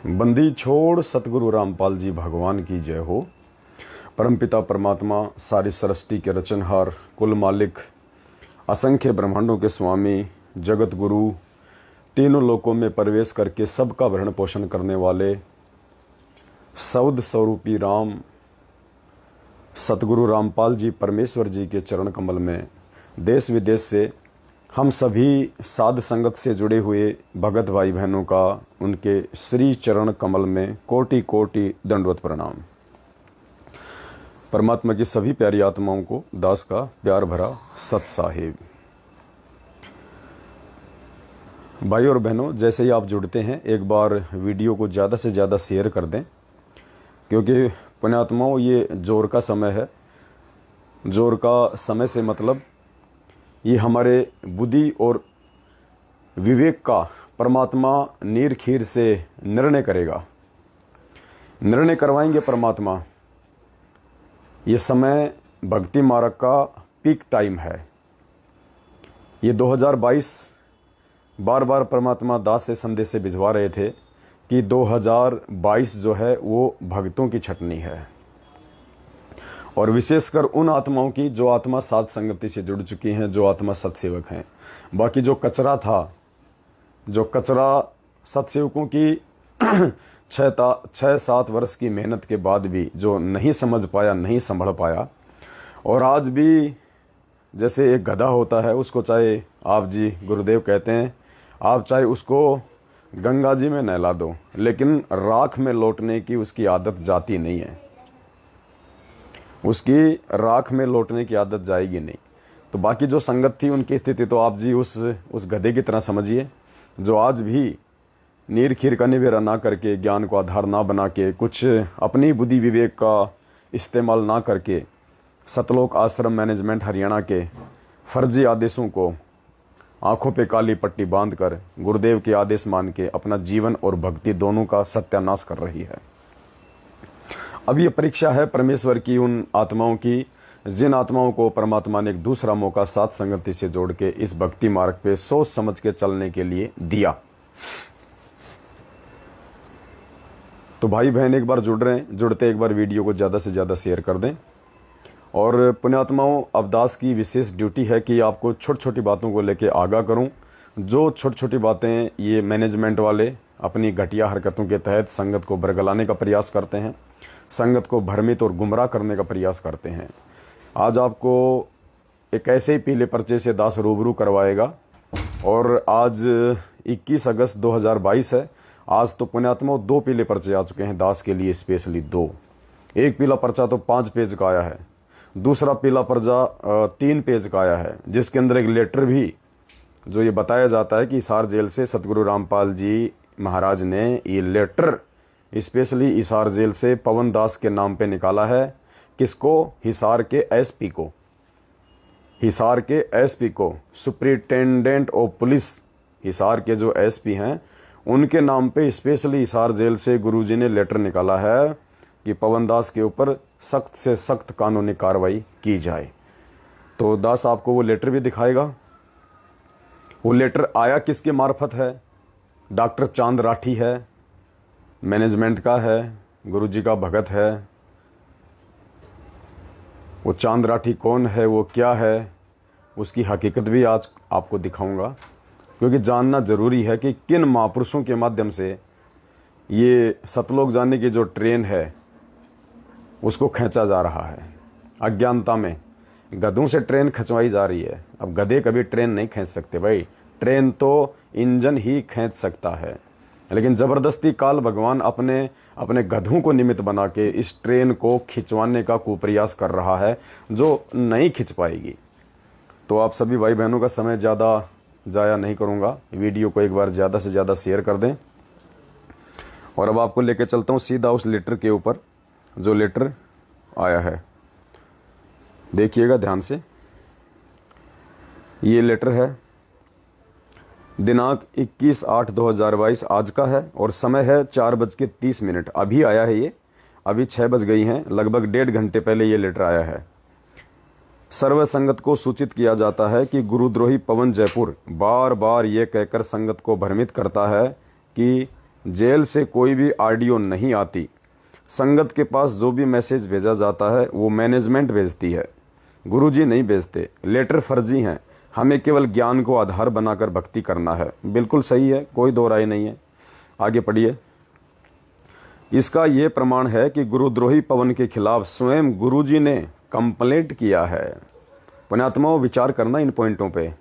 बंदी छोड़ सतगुरु रामपाल जी भगवान की जय हो। परमपिता परमात्मा सारी सृष्टि के रचनहार, कुल मालिक, असंख्य ब्रह्मांडों के स्वामी, जगत गुरु, तीनों लोकों में प्रवेश करके सबका भरण पोषण करने वाले सौद स्वरूपी राम सतगुरु रामपाल जी परमेश्वर जी के चरण कमल में देश विदेश से हम सभी साध संगत से जुड़े हुए भगत भाई बहनों का उनके श्री चरण कमल में कोटि कोटि दंडवत प्रणाम। परमात्मा की सभी प्यारी आत्माओं को दास का प्यार भरा सत साहिब। भाई और बहनों, जैसे ही आप जुड़ते हैं एक बार वीडियो को ज़्यादा से ज़्यादा शेयर कर दें, क्योंकि पुण्यात्माओं ये जोर का समय है। जोर का समय से मतलब ये हमारे बुद्धि और विवेक का परमात्मा नीर खीर से निर्णय करेगा, निर्णय करवाएंगे परमात्मा। ये समय भक्ति मार्ग का पीक टाइम है। ये 2022 बार बार परमात्मा दास से संदेश से भिजवा रहे थे कि 2022 जो है वो भक्तों की छटनी है, और विशेषकर उन आत्माओं की जो आत्मा साध संगति से जुड़ चुकी हैं, जो आत्मा सत्सेवक हैं। बाकी जो कचरा था, जो कचरा सत्सेवकों की 6-7 वर्ष की मेहनत के बाद भी जो नहीं समझ पाया, नहीं संभल पाया, और आज भी जैसे एक गधा होता है, उसको चाहे आप जी गुरुदेव कहते हैं आप चाहे उसको गंगा जी में नहला दो, लेकिन राख में लौटने की उसकी आदत जाती नहीं है, उसकी राख में लौटने की आदत जाएगी नहीं। तो बाकी जो संगत थी उनकी स्थिति तो आप जी उस गधे की तरह समझिए, जो आज भी नीर खीर का निवेरा ना करके, ज्ञान को आधार ना बना के, कुछ अपनी बुद्धि विवेक का इस्तेमाल ना करके, सतलोक आश्रम मैनेजमेंट हरियाणा के फर्जी आदेशों को आंखों पे काली पट्टी बांधकर गुरुदेव के आदेश मान के अपना जीवन और भक्ति दोनों का सत्यानाश कर रही है। अब ये परीक्षा है परमेश्वर की उन आत्माओं की, जिन आत्माओं को परमात्मा ने एक दूसरा मौका साथ संगति से जोड़ के इस भक्ति मार्ग पे सोच समझ के चलने के लिए दिया। तो भाई बहन एक बार जुड़ रहे हैं, जुड़ते एक बार वीडियो को ज़्यादा से ज़्यादा शेयर कर दें। और पुण्यात्माओं, अब दास की विशेष ड्यूटी है कि आपको छोटी छोटी बातों को लेके आगाह करूं। जो छोटी छोटी बातें ये मैनेजमेंट वाले अपनी घटिया हरकतों के तहत संगत को बरगलाने का प्रयास करते हैं, संगत को भ्रमित और गुमराह करने का प्रयास करते हैं, आज आपको एक ऐसे ही पीले पर्चे से दास रूबरू करवाएगा। और आज 21 अगस्त 2022 है। आज तो पुण्यात्मा 2 पीले पर्चे आ चुके हैं दास के लिए, स्पेशली 2। एक पीला पर्चा तो 5 पेज का आया है, दूसरा पीला पर्चा 3 पेज का आया है, जिसके अंदर एक लेटर भी जो ये बताया जाता है कि हिसार जेल से सतगुरु रामपाल जी महाराज ने ये लेटर स्पेशली हिसार जेल से पवन दास के नाम पे निकाला है। किसको? हिसार के एसपी को, हिसार के एसपी को, सुप्रिंटेंडेंट ऑफ पुलिस हिसार के जो एसपी हैं उनके नाम पे स्पेशली हिसार जेल से गुरुजी ने लेटर निकाला है कि पवन दास के ऊपर सख्त से सख्त कानूनी कार्रवाई की जाए। तो दास आपको वो लेटर भी दिखाएगा। वो लेटर आया किसके मार्फत है? डॉक्टर चांद राठी है, मैनेजमेंट का है, गुरुजी का भगत है। वो चांद राठी कौन है, वो क्या है, उसकी हकीकत भी आज आपको दिखाऊंगा, क्योंकि जानना जरूरी है कि किन महापुरुषों के माध्यम से ये सतलोक जाने की जो ट्रेन है उसको खींचा जा रहा है। अज्ञानता में गधों से ट्रेन खिंचवाई जा रही है। अब गधे कभी ट्रेन नहीं खींच सकते भाई, ट्रेन तो इंजन ही खींच सकता है, लेकिन ज़बरदस्ती काल भगवान अपने गधों को निमित्त बना के इस ट्रेन को खिंचवाने का कुप्रयास कर रहा है, जो नहीं खिंच पाएगी। तो आप सभी भाई बहनों का समय ज़्यादा जाया नहीं करूँगा, वीडियो को एक बार ज़्यादा से ज़्यादा शेयर कर दें। और अब आपको लेके चलता हूँ सीधा उस लेटर के ऊपर, जो लेटर आया है। देखिएगा ध्यान से। ये लेटर है दिनांक 21/8/2022 आज का है, और समय है 4:30। अभी आया है ये, अभी 6 बज गई हैं, लगभग 1.5 घंटे पहले ये लेटर आया है। सर्व संगत को सूचित किया जाता है कि गुरुद्रोही पवन जयपुर बार बार ये कहकर संगत को भ्रमित करता है कि जेल से कोई भी ऑडियो नहीं आती। संगत के पास जो भी मैसेज भेजा जाता है वो मैनेजमेंट भेजती है, गुरुजी नहीं भेजते। लेटर फर्जी हैं, हमें केवल ज्ञान को आधार बनाकर भक्ति करना है। बिल्कुल सही है, कोई दो राय नहीं है। आगे पढ़िए। इसका ये प्रमाण है कि गुरुद्रोही पवन के खिलाफ स्वयं गुरुजी ने कंप्लेंट किया है। पुण्यात्माओं, विचार करना इन पॉइंटों पे,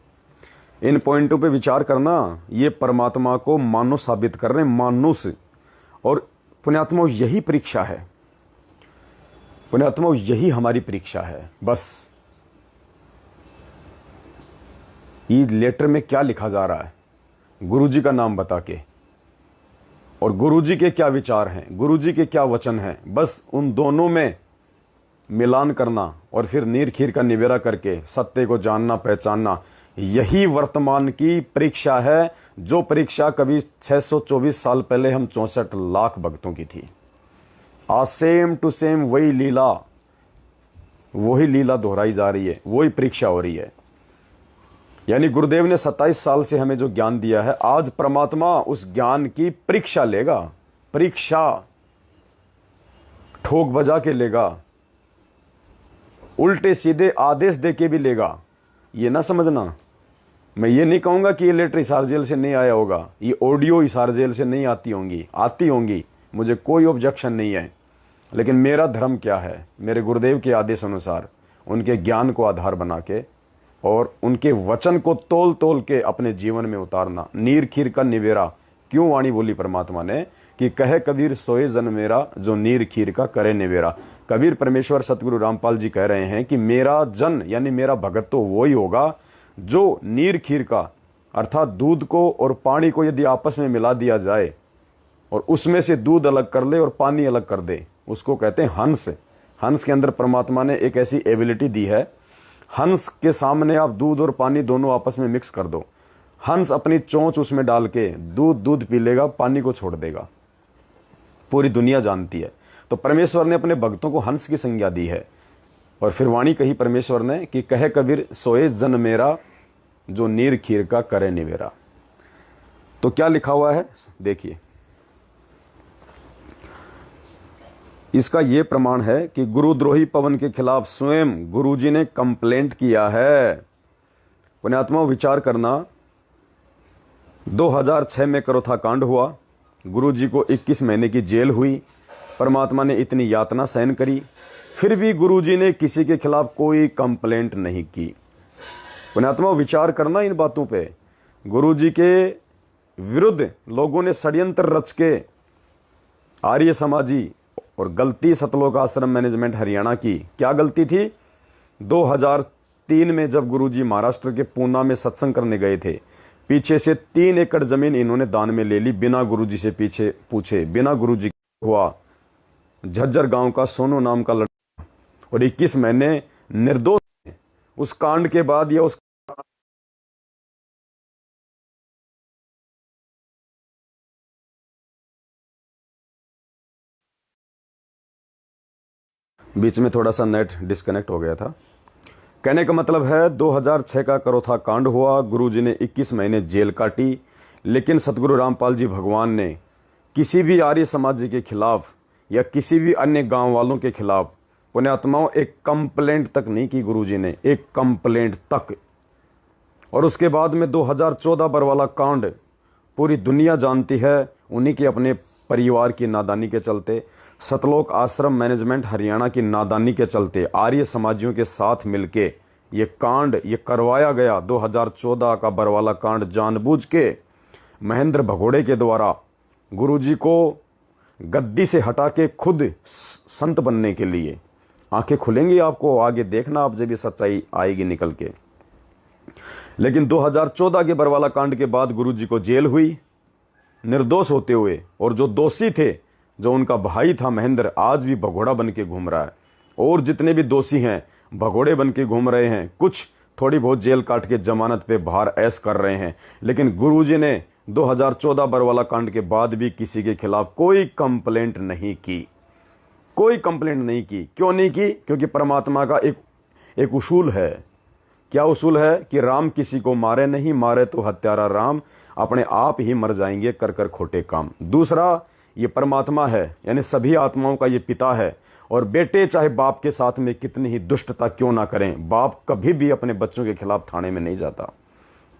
इन पॉइंटों पे विचार करना। ये परमात्मा को मानुष साबित कर रहे हैं, मानुष। और पुण्यात्माओं, यही परीक्षा है। पुण्यात्माओं, यही हमारी परीक्षा है। बस ये लेटर में क्या लिखा जा रहा है, गुरुजी का नाम बता के, और गुरुजी के क्या विचार हैं, गुरुजी के क्या वचन हैं, बस उन दोनों में मिलान करना और फिर नीर खीर का निबेरा करके सत्य को जानना, पहचानना, यही वर्तमान की परीक्षा है। जो परीक्षा कभी 624 साल पहले हम 64 लाख भक्तों की थी। आज सेम टू सेम वही लीला दोहराई जा रही है, वही परीक्षा हो रही है। यानी गुरुदेव ने 27 साल से हमें जो ज्ञान दिया है, आज परमात्मा उस ज्ञान की परीक्षा लेगा। परीक्षा ठोक बजा के लेगा, उल्टे सीधे आदेश दे के भी लेगा। ये ना समझना, मैं ये नहीं कहूंगा कि ये लेटर हिसार जेल से नहीं आया होगा, ये ऑडियो हिसार जेल से नहीं आती होंगी, मुझे कोई ऑब्जेक्शन नहीं है। लेकिन मेरा धर्म क्या है, मेरे गुरुदेव के आदेश अनुसार उनके ज्ञान को आधार बना के और उनके वचन को तोल तोल के अपने जीवन में उतारना। नीर खीर का निबेरा, क्यों वाणी बोली परमात्मा ने कि कहे कबीर सोए जन मेरा, जो नीर खीर का करे निबेरा। कबीर परमेश्वर सतगुरु रामपाल जी कह रहे हैं कि मेरा जन यानी मेरा भगत तो वही होगा जो नीर खीर का, अर्थात दूध को और पानी को यदि आपस में मिला दिया जाए और उसमें से दूध अलग कर ले और पानी अलग कर दे, उसको कहते हैं हंस। हंस के अंदर परमात्मा ने एक ऐसी एबिलिटी दी है, हंस के सामने आप दूध और पानी दोनों आपस में मिक्स कर दो, हंस अपनी चोंच उसमें डाल के दूध पी लेगा, पानी को छोड़ देगा। पूरी दुनिया जानती है। तो परमेश्वर ने अपने भक्तों को हंस की संज्ञा दी है। और फिर वाणी कही परमेश्वर ने कि कहे कबीर सोए जन मेरा, जो नीर खीर का करे निबेरा। तो क्या लिखा हुआ है देखिए। इसका यह प्रमाण है कि गुरुद्रोही पवन के खिलाफ स्वयं गुरुजी ने कंप्लेंट किया है। पुण्यात्मा, विचार करना, 2006 में करोथा कांड हुआ, गुरुजी को 21 महीने की जेल हुई, परमात्मा ने इतनी यातना सहन करी, फिर भी गुरुजी ने किसी के खिलाफ कोई कंप्लेंट नहीं की। पुण्यात्मा, विचार करना इन बातों पे। गुरुजी के विरुद्ध लोगों ने षड्यंत्र रच के आर्य समाजी, और गलती सतलोक आश्रम मैनेजमेंट हरियाणा की क्या गलती थी, 2003 में जब गुरुजी महाराष्ट्र के पूना में सत्संग करने गए थे, पीछे से 3 एकड़ जमीन इन्होंने दान में ले ली बिना गुरुजी से पीछे पूछे, बिना गुरुजी हुआ। झज्जर गांव का सोनू नाम का लड़का और 21 महीने निर्दोष उस कांड के बाद या उस बीच में थोड़ा सा नेट डिस्कनेक्ट हो गया था। कहने का मतलब है 2006 का करोथा कांड हुआ, गुरुजी ने 21 महीने जेल काटी, लेकिन सतगुरु रामपाल जी भगवान ने किसी भी आर्य समाज के खिलाफ या किसी भी अन्य गांव वालों के खिलाफ, पुण्यात्माओं, एक कंप्लेंट तक नहीं की गुरुजी ने, एक कंप्लेंट तक। और उसके बाद में 2014 बरवाला कांड पूरी दुनिया जानती है, उन्हीं के अपने परिवार की नादानी के चलते, सतलोक आश्रम मैनेजमेंट हरियाणा की नादानी के चलते आर्य समाजियों के साथ मिलके ये कांड ये करवाया गया। 2014 का बरवाला कांड जानबूझ के महेंद्र भगोड़े के द्वारा गुरुजी को गद्दी से हटा के खुद संत बनने के लिए। आंखें खुलेंगी आपको, आगे देखना आप जब ये सच्चाई आएगी निकल के। लेकिन 2014 के बरवाला कांड के बाद गुरुजी को जेल हुई निर्दोष होते हुए, और जो दोषी थे, जो उनका भाई था महेंद्र, आज भी भगोड़ा बन के घूम रहा है, और जितने भी दोषी हैं भगोड़े बन के घूम रहे हैं। कुछ थोड़ी बहुत जेल काट के जमानत पे बाहर ऐश कर रहे हैं। लेकिन गुरुजी ने 2014 बरवाला कांड के बाद भी किसी के खिलाफ कोई कंप्लेंट नहीं की, कोई कंप्लेंट नहीं की। क्यों नहीं की? क्योंकि परमात्मा का एक उसूल है। क्या उसूल है? कि राम किसी को मारे नहीं, मारे तो हत्यारा राम। अपने आप ही मर जाएंगे कर कर खोटे काम। दूसरा, ये परमात्मा है, यानी सभी आत्माओं का ये पिता है। और बेटे चाहे बाप के साथ में कितनी ही दुष्टता क्यों ना करें, बाप कभी भी अपने बच्चों के खिलाफ थाने में नहीं जाता,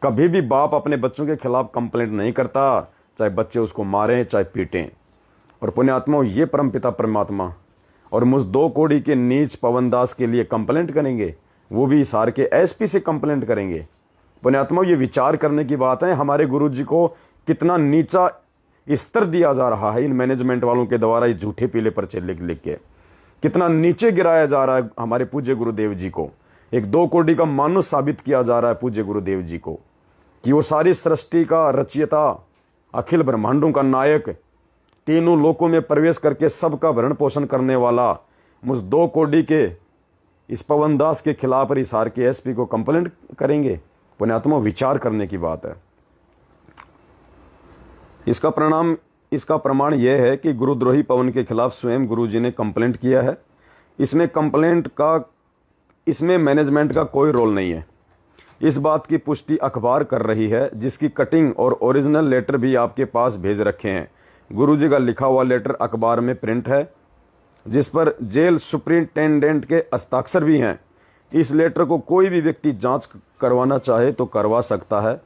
कभी भी बाप अपने बच्चों के खिलाफ कंप्लेंट नहीं करता, चाहे बच्चे उसको मारें चाहे पीटें। और पुण्यात्माओं, ये परमपिता परमात्मा और मुझ 2 कौड़ी के नीच पवन दास के लिए कंप्लेंट करेंगे, वो भी हिसार के एसपी से कंप्लेंट करेंगे। पुण्यात्माओं, ये विचार करने की बात है, हमारे गुरुजी को कितना नीचा स्तर दिया जा रहा है इन मैनेजमेंट वालों के द्वारा, ये झूठे पीले पर्चे लिख लिख के कितना नीचे गिराया जा रहा है हमारे पूज्य गुरुदेव जी को। एक 2 कौड़ी का मानुष साबित किया जा रहा है पूज्य गुरुदेव जी को कि वो सारी सृष्टि का रचयिता, अखिल ब्रह्मांडों का नायक, तीनों लोकों में प्रवेश करके सबका भरण पोषण करने वाला मुझ 2 कौड़ी के इस पवन दास के खिलाफ हिसार के एसपी को कंप्लेंट करेंगे। पुण्यात्मा, विचार करने की बात है। इसका प्रमाण यह है कि गुरुद्रोही पवन के खिलाफ स्वयं गुरुजी ने कंप्लेंट किया है। इसमें मैनेजमेंट का कोई रोल नहीं है। इस बात की पुष्टि अखबार कर रही है, जिसकी कटिंग और ओरिजिनल लेटर भी आपके पास भेज रखे हैं। गुरुजी का लिखा हुआ लेटर अखबार में प्रिंट है, जिस पर जेल सुप्रिंटेंडेंट के हस्ताक्षर भी हैं। इस लेटर को कोई भी व्यक्ति जांच करवाना चाहे तो करवा सकता है,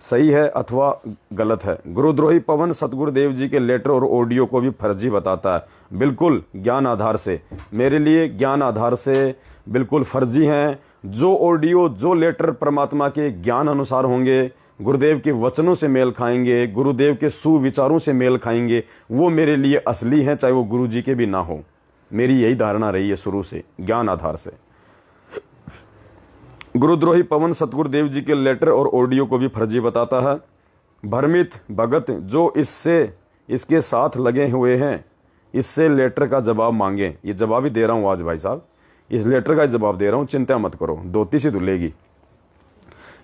सही है अथवा गलत है। गुरुद्रोही पवन सतगुरुदेव जी के लेटर और ऑडियो को भी फर्जी बताता है, बिल्कुल ज्ञान आधार से। मेरे लिए ज्ञान आधार से बिल्कुल फर्जी हैं। जो ऑडियो, जो लेटर परमात्मा के ज्ञान अनुसार होंगे, गुरुदेव के वचनों से मेल खाएंगे, गुरुदेव के सुविचारों से मेल खाएंगे, वो मेरे लिए असली हैं, चाहे वो गुरु जी के भी ना हो। मेरी यही धारणा रही है शुरू से, ज्ञान आधार से। गुरुद्रोही पवन सतगुरुदेव जी के लेटर और ऑडियो को भी फर्जी बताता है। भ्रमित भगत जो इसके साथ लगे हुए हैं, इससे लेटर का जवाब मांगे। ये जवाब ही दे रहा हूँ आज भाई साहब, इस लेटर का जवाब दे रहा हूँ, चिंता मत करो, धोती से धुलेगी।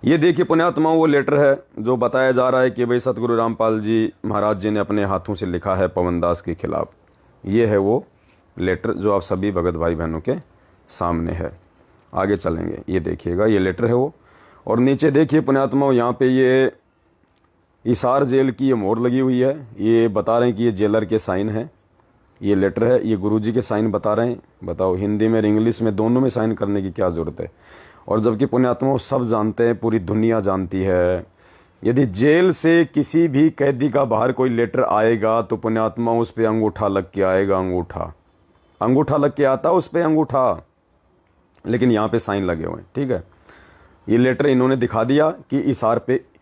ये देखिए पुण्यात्माओं, वो लेटर है जो बताया जा रहा है कि भाई सतगुरु रामपाल जी महाराज जी ने अपने हाथों से लिखा है पवन दास के खिलाफ। ये है वो लेटर जो आप सभी भगत भाई बहनों के सामने है। आगे चलेंगे, ये देखिएगा, ये लेटर है वो। और नीचे देखिए पुण्यात्माओं, यहाँ पे ये हिसार जेल की ये मोहर लगी हुई है। ये बता रहे हैं कि ये जेलर के साइन है। ये लेटर है, ये गुरुजी के साइन बता रहे हैं। बताओ, हिंदी में और इंग्लिश में दोनों में साइन करने की क्या जरूरत है। और जबकि पुण्यात्माओं सब जानते हैं, पूरी दुनिया जानती है, यदि जेल से किसी भी कैदी का बाहर कोई लेटर आएगा तो पुण्यात्मा उस पर अंगूठा लग के आएगा। अंगूठा लग के आता उस पर अंगूठा, लेकिन यहाँ पे साइन लगे हुए हैं। ठीक है, ये लेटर इन्होंने दिखा दिया कि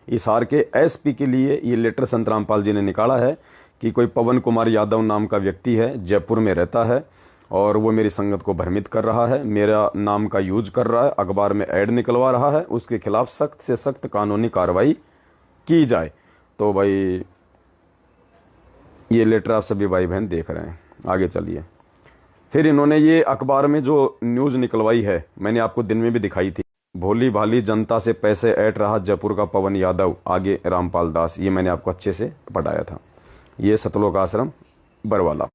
हिसार के एसपी के लिए ये लेटर संत रामपाल जी ने निकाला है कि कोई पवन कुमार यादव नाम का व्यक्ति है, जयपुर में रहता है और वो मेरी संगत को भ्रमित कर रहा है, मेरा नाम का यूज कर रहा है, अखबार में ऐड निकलवा रहा है, उसके खिलाफ सख्त से सख्त कानूनी कार्रवाई की जाए। तो भाई ये लेटर आप सभी भाई बहन देख रहे हैं। आगे चलिए, फिर इन्होंने ये अखबार में जो न्यूज़ निकलवाई है, मैंने आपको दिन में भी दिखाई थी, भोली भाली जनता से पैसे ऐंठ रहा जयपुर का पवन यादव, आगे रामपाल दास। ये मैंने आपको अच्छे से पढ़ाया था। ये सतलोक आश्रम बरवाला।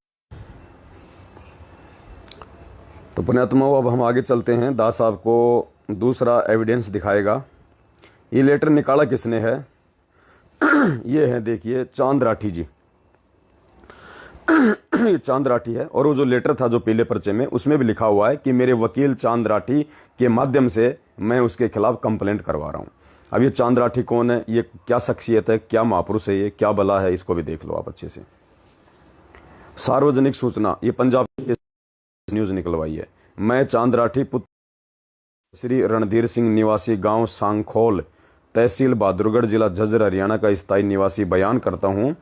तो पुण्यात्माओं, अब हम आगे चलते हैं। दास साहब को दूसरा एविडेंस दिखाएगा। ये लेटर निकाला किसने है? ये है, देखिए, चांद राठी जी। ये चांद राठी है। और वो जो लेटर था जो पीले पर्चे में, उसमें भी लिखा हुआ है कि मेरे वकील चांद राठी के माध्यम से मैं उसके खिलाफ कंप्लेंट करवा रहा हूं। अब ये चांद राठी कौन है, ये क्या शख्सियत है, क्या महापुरुष है, ये क्या बला है, इसको भी देख लो आप अच्छे से। सार्वजनिक सूचना, ये पंजाब न्यूज निकलवाई है। मैं चांद राठी पुत्र श्री रणधीर सिंह निवासी गांव सांखोल, तहसील बहादुरगढ़, जिला झज्जर, हरियाणा का स्थायी निवासी बयान करता हूं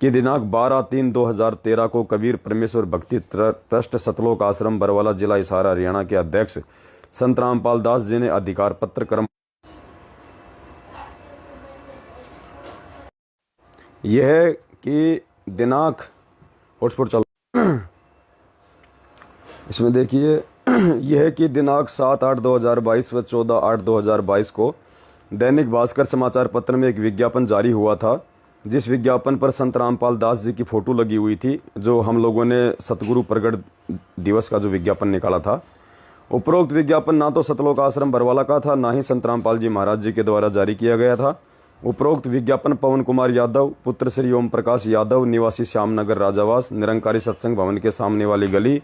कि दिनांक 12/3/2013 को कबीर परमेश्वर भक्ति ट्रस्ट सतलोक आश्रम बरवाला, जिला हिसार, हरियाणा के अध्यक्ष संत रामपाल दास जी ने अधिकार पत्र क्रम यह है कि दिनांक हॉटस्पॉट चल इसमें देखिए, यह है कि दिनांक 7/8/2022 व 14/8/2022 को दैनिक भास्कर समाचार पत्र में एक विज्ञापन जारी हुआ था, जिस विज्ञापन पर संत रामपाल दास जी की फोटो लगी हुई थी। जो हम लोगों ने सतगुरु प्रगट दिवस का जो विज्ञापन निकाला था, उपरोक्त विज्ञापन ना तो सतलोक आश्रम बरवाला का था, ना ही संत रामपाल जी महाराज जी के द्वारा जारी किया गया था। उपरोक्त विज्ञापन पवन कुमार यादव पुत्र श्री ओम प्रकाश यादव निवासी श्यामनगर राजावास निरंकारी सत्संग भवन के सामने वाली गली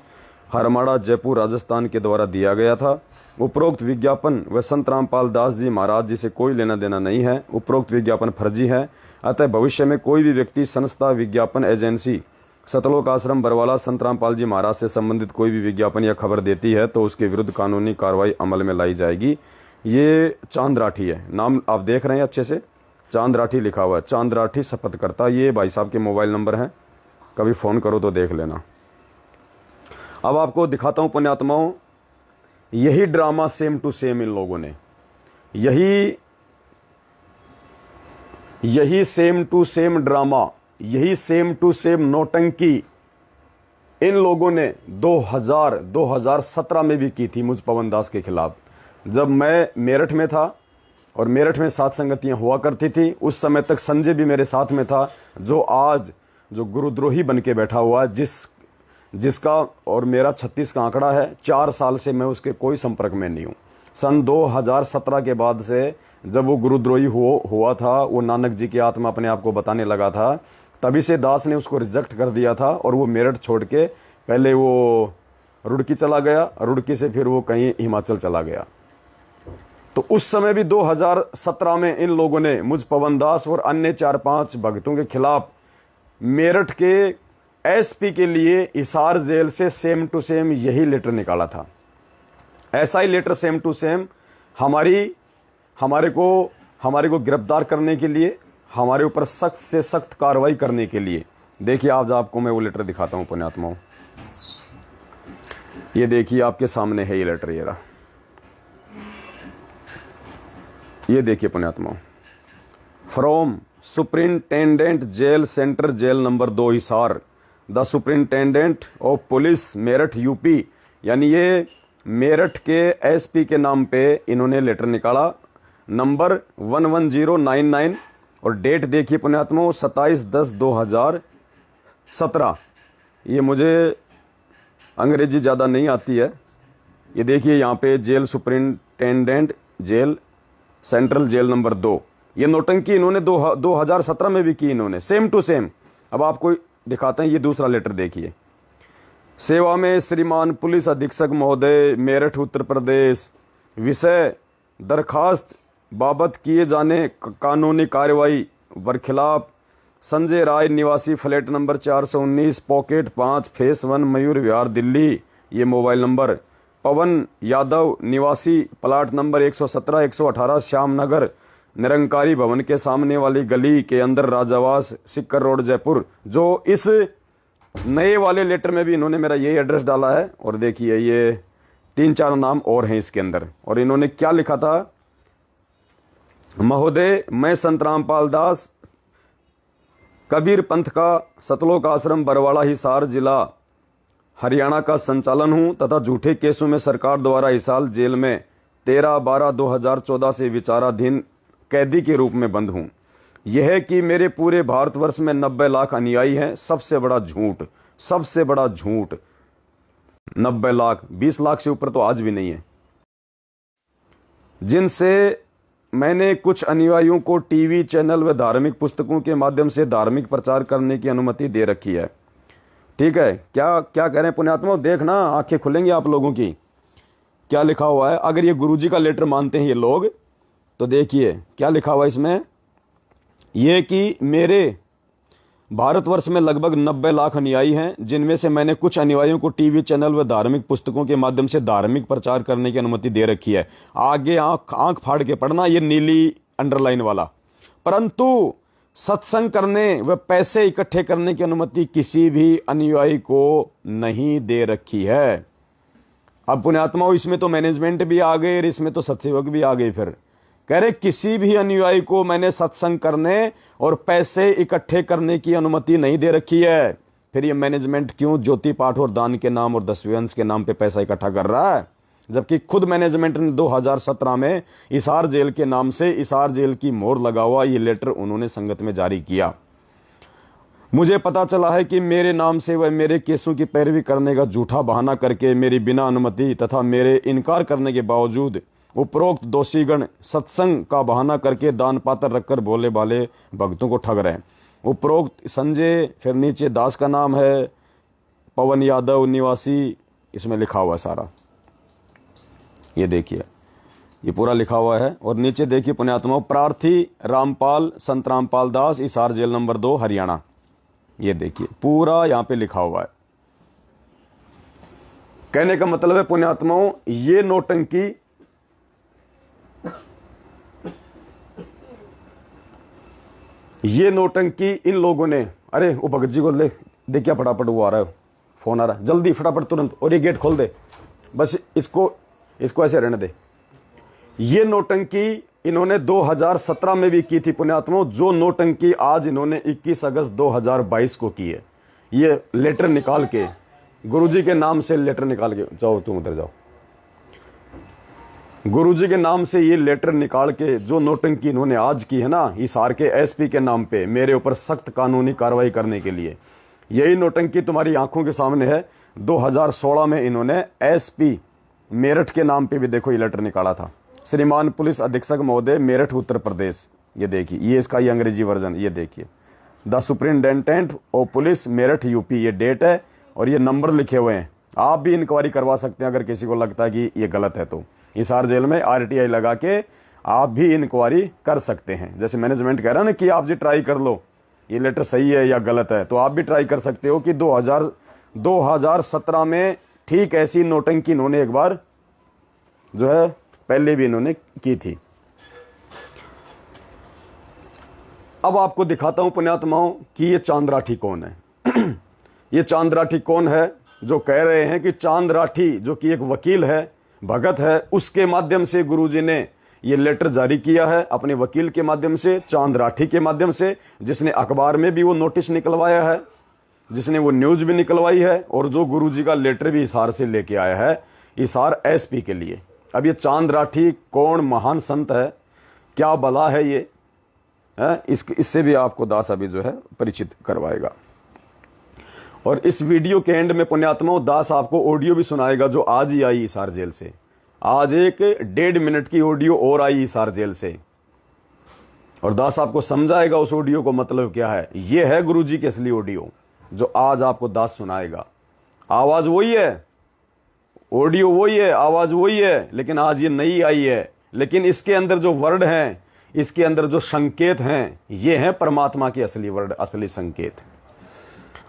हरमाड़ा जयपुर राजस्थान के द्वारा दिया गया था। उपरोक्त विज्ञापन व संत रामपाल दास जी महाराज जी से कोई लेना देना नहीं है। उपरोक्त विज्ञापन फर्जी है, अतः भविष्य में कोई भी व्यक्ति संस्था विज्ञापन एजेंसी सतलोक आश्रम बरवाला संत रामपाल जी महाराज से संबंधित कोई भी विज्ञापन या खबर देती है तो उसके विरुद्ध कानूनी कार्रवाई अमल में लाई जाएगी। ये चांद राठी है, नाम आप देख रहे हैं अच्छे से, चांद राठी लिखा हुआ है, चांद राठी शपथ करता। ये भाई साहब के मोबाइल नंबर हैं, कभी फ़ोन करो तो देख लेना। अब आपको दिखाता हूँ पुण्यात्माओं, यही ड्रामा सेम टू सेम इन लोगों ने, यही सेम टू सेम ड्रामा, यही सेम टू सेम नौटंकी इन लोगों ने 2017 में भी की थी मुझ पवन दास के खिलाफ। जब मैं मेरठ में था और मेरठ में सात संगतियां हुआ करती थी, उस समय तक संजय भी मेरे साथ में था, जो आज जो गुरुद्रोही बन के बैठा हुआ है, जिसका और मेरा 36 का आंकड़ा है। 4 साल से मैं उसके कोई संपर्क में नहीं हूँ। सन 2017 के बाद से जब वो गुरुद्रोही हुआ था, वो नानक जी की आत्मा अपने आप को बताने लगा था, तभी से दास ने उसको रिजेक्ट कर दिया था और वो मेरठ छोड़ के पहले वो रुड़की चला गया, रुड़की से फिर वो कहीं हिमाचल चला गया। तो उस समय भी 2017 में इन लोगों ने मुझ पवन दास और अन्य 4-5 भक्तों के खिलाफ मेरठ के एसपी के लिए हिसार जेल से सेम टू सेम यही लेटर निकाला था। ऐसा ही लेटर सेम टू सेम हमारे को गिरफ्तार करने के लिए, हमारे ऊपर सख्त से सख्त कार्रवाई करने के लिए। देखिए आज आपको मैं वो लेटर दिखाता हूं पुण्यात्माओं। ये देखिए आपके सामने है ये लेटर, ये रहा, ये देखिए पुण्यात्माओं। From superintendent jail centre jail number 2 Hisar the superintendent of police Meerut UP, यानी ये मेरठ के एसपी के नाम पे इन्होंने लेटर निकाला, नंबर 11099 और डेट देखिए पुण्यात्माओं 27/10/2017। ये मुझे अंग्रेजी ज़्यादा नहीं आती है। ये देखिए यहाँ पे jail superintendent jail central jail number 2। ये नौटंकी इन्होंने 2017 में भी की, इन्होंने सेम टू सेम। अब आपको दिखाते हैं ये दूसरा लेटर, देखिए। सेवा में श्रीमान पुलिस अधीक्षक महोदय मेरठ उत्तर प्रदेश, विषय दरखास्त बाबत किए जाने कानूनी कार्रवाई बरखिलाफ संजय राय निवासी flat number 419 pocket 5 face 1 Mayur Vihar Delhi, ये मोबाइल नंबर। पवन यादव निवासी प्लाट नंबर 117 118 श्यामनगर निरंकारी भवन के सामने वाली गली के अंदर राजावास सिक्कर रोड जयपुर। जो इस नए वाले लेटर में भी इन्होंने मेरा यही एड्रेस डाला है। और देखिए ये 3-4 नाम और हैं इसके अंदर। और इन्होंने क्या लिखा था, महोदय मैं संत रामपाल दास कबीर पंथ का सतलोक आश्रम बरवाड़ा हिसार जिला हरियाणा का संचालन हूं तथा झूठे केसों में सरकार द्वारा हिसार जेल में 13/12/2014 से विचाराधीन कैदी के रूप में बंद हूं। यह कि मेरे पूरे भारतवर्ष में 90 लाख अनुयायी हैं। सबसे बड़ा झूठ, सबसे बड़ा झूठ। 90 लाख, 20 लाख से ऊपर तो आज भी नहीं है। जिनसे मैंने कुछ अनुयायियों को टीवी चैनल व धार्मिक पुस्तकों के माध्यम से धार्मिक प्रचार करने की अनुमति दे रखी है। ठीक है, क्या क्या कह रहे हैं पुण्यात्मा, देखना आंखें खुलेंगी आप लोगों की। क्या लिखा हुआ है, अगर ये गुरुजी का लेटर मानते हैं ये लोग, तो देखिए क्या लिखा हुआ है इसमें। ये कि मेरे भारतवर्ष में लगभग 90 लाख अनुयायी हैं, जिनमें से मैंने कुछ अनुयायियों को टीवी चैनल व धार्मिक पुस्तकों के माध्यम से धार्मिक प्रचार करने की अनुमति दे रखी है। आगे आंख फाड़ के पढ़ना, ये नीली अंडरलाइन वाला। परंतु सत्संग करने व पैसे इकट्ठे करने की अनुमति किसी भी अनुयायी को नहीं दे रखी है। अब पुण्यात्माओं, इसमें तो मैनेजमेंट भी आ गए, इसमें तो सत्सेवक भी आ गए। फिर कह रहे किसी भी अनुयायी को मैंने सत्संग करने और पैसे इकट्ठे करने की अनुमति नहीं दे रखी है। फिर ये मैनेजमेंट क्यों ज्योति पाठ और दान के नाम और 10वें अंश के नाम पे पैसा इकट्ठा कर रहा है, जबकि खुद मैनेजमेंट ने 2017 में हिसार जेल के नाम से हिसार जेल की मोहर लगा हुआ ये लेटर उन्होंने संगत में जारी किया। मुझे पता चला है कि मेरे नाम से वह मेरे केसों की पैरवी करने का झूठा बहाना करके मेरी बिना अनुमति तथा मेरे इनकार करने के बावजूद उपरोक्त दोषीगण सत्संग का बहाना करके दान पात्र रखकर भोले भाले भक्तों को ठग रहे हैं। उपरोक्त संजय, फिर नीचे दास का नाम है, पवन यादव निवासी, इसमें लिखा हुआ है सारा, ये देखिए ये पूरा लिखा हुआ है। और नीचे देखिए पुण्यात्माओं, प्रार्थी रामपाल, संत रामपाल दास, हिसार जेल नंबर 2 हरियाणा, ये देखिए पूरा यहाँ पे लिखा हुआ है। कहने का मतलब है पुण्यात्माओं, ये नौटंकी इन लोगों ने, अरे वो भगत जी को ले देख, क्या फटाफट वो आ रहा है, फोन आ रहा है, जल्दी फटाफट तुरंत, और ये गेट खोल दे, बस इसको ऐसे रहने दे। ये नौटंकी इन्होंने 2017 में भी की थी पुण्यात्माओं, जो नौटंकी आज इन्होंने 21 अगस्त 2022 को की है। ये लेटर निकाल के, गुरुजी के नाम से लेटर निकाल के, जाओ तुम उधर जाओ, गुरुजी के नाम से ये लेटर निकाल के जो नौटंकी इन्होंने आज की है ना, हिसार के एसपी के नाम पे मेरे ऊपर सख्त कानूनी कार्रवाई करने के लिए, यही नौटंकी तुम्हारी आंखों के सामने है। 2016 में इन्होंने एसपी मेरठ के नाम पे भी देखो ये लेटर निकाला था, श्रीमान पुलिस अधीक्षक महोदय मेरठ उत्तर प्रदेश, ये देखिए, ये इसका ये अंग्रेजी वर्जन, ये देखिए, the superintendent of police Meerut UP, ये डेट है और ये नंबर लिखे हुए हैं। आप भी इंक्वायरी करवा सकते हैं अगर किसी को लगता है कि ये गलत है, तो हिसार जेल में आरटीआई लगा के आप भी इंक्वायरी कर सकते हैं। जैसे मैनेजमेंट कह रहा है ना कि आप जी ट्राई कर लो ये लेटर सही है या गलत है, तो आप भी ट्राई कर सकते हो कि 2017 में ठीक ऐसी नौटंकी इन्होंने एक बार जो है पहले भी इन्होंने की थी। अब आपको दिखाता हूं पुण्यात्माओं कि ये चांद राठी कौन है। ये चांद राठी कौन है जो कह रहे हैं कि चांद राठी जो कि एक वकील है, भगत है, उसके माध्यम से गुरुजी ने ये लेटर जारी किया है, अपने वकील के माध्यम से, चांद राठी के माध्यम से, जिसने अखबार में भी वो नोटिस निकलवाया है, जिसने वो न्यूज भी निकलवाई है, और जो गुरुजी का लेटर भी हिसार से लेके आया है, हिसार एसपी के लिए। अब ये चांद राठी कौन महान संत है, क्या बला है ये है, इससे भी आपको दास अभी जो है परिचित करवाएगा। और इस वीडियो के एंड में पुण्यात्माओं दास आपको ऑडियो भी सुनाएगा जो आज ही आई हिसार जेल से। आज एक 1.5 मिनट की ऑडियो और आई हिसार जेल से, और दास आपको समझाएगा उस ऑडियो को मतलब क्या है। यह है गुरुजी की असली ऑडियो जो आज आपको दास सुनाएगा। आवाज वही है, ऑडियो वही है, आवाज वही है, लेकिन आज ये नई आई है। लेकिन इसके अंदर जो वर्ड हैं, इसके अंदर जो संकेत हैं, ये हैं परमात्मा के असली वर्ड, असली संकेत।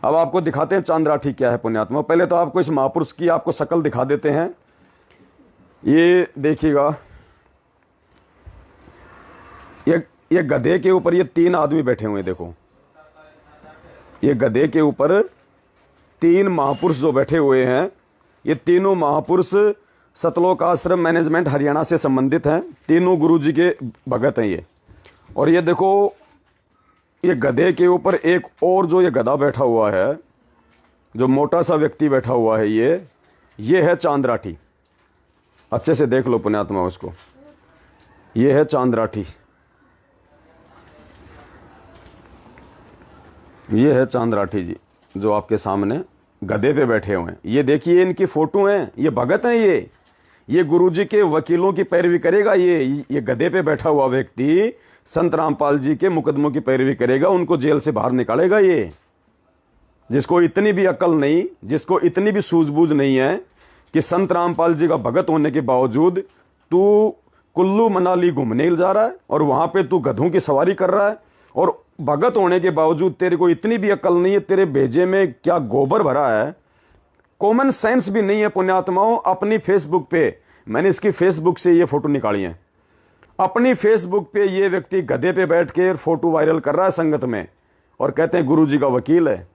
अब आपको दिखाते हैं चांद राठी क्या है पुण्यात्मा। पहले तो आपको इस महापुरुष की आपको शक्ल दिखा देते हैं। ये देखिएगा, ये गधे के ऊपर ये 3 आदमी बैठे हुए हैं। देखो ये गधे के ऊपर 3 महापुरुष जो बैठे हुए हैं, ये तीनों महापुरुष सतलोक आश्रम मैनेजमेंट हरियाणा से संबंधित हैं। तीनों गुरुजी के भगत हैं ये। और ये देखो ये गधे के ऊपर एक और जो ये गधा बैठा हुआ है, जो मोटा सा व्यक्ति बैठा हुआ है, ये है चांद राठी। अच्छे से देख लो पुण्यात्मा उसको, ये है चांद राठी, ये है चांद राठी जी जो आपके सामने गधे पे बैठे हुए हैं। ये देखिए इनकी फोटो हैं, ये भगत हैं। ये गुरुजी के वकीलों की पैरवी करेगा। ये गधे पे बैठा हुआ व्यक्ति संत रामपाल जी के मुकदमों की पैरवी करेगा, उनको जेल से बाहर निकालेगा। ये जिसको इतनी भी अकल नहीं, जिसको इतनी भी सूझबूझ नहीं है कि संत रामपाल जी का भगत होने के बावजूद तू कुल्लू मनाली घूमने जा रहा है और वहां पे तू गधों की सवारी कर रहा है, और भगत होने के बावजूद तेरे को इतनी भी अकल नहीं है, तेरे भेजे में क्या गोबर भरा है, कॉमन सेंस भी नहीं है पुण्यात्माओं। अपनी फेसबुक पे, मैंने इसकी फेसबुक से ये फोटो निकाली है, अपनी फेसबुक पे ये व्यक्ति गधे पे बैठ के फोटो वायरल कर रहा है संगत में, और कहते हैं गुरुजी का वकील है।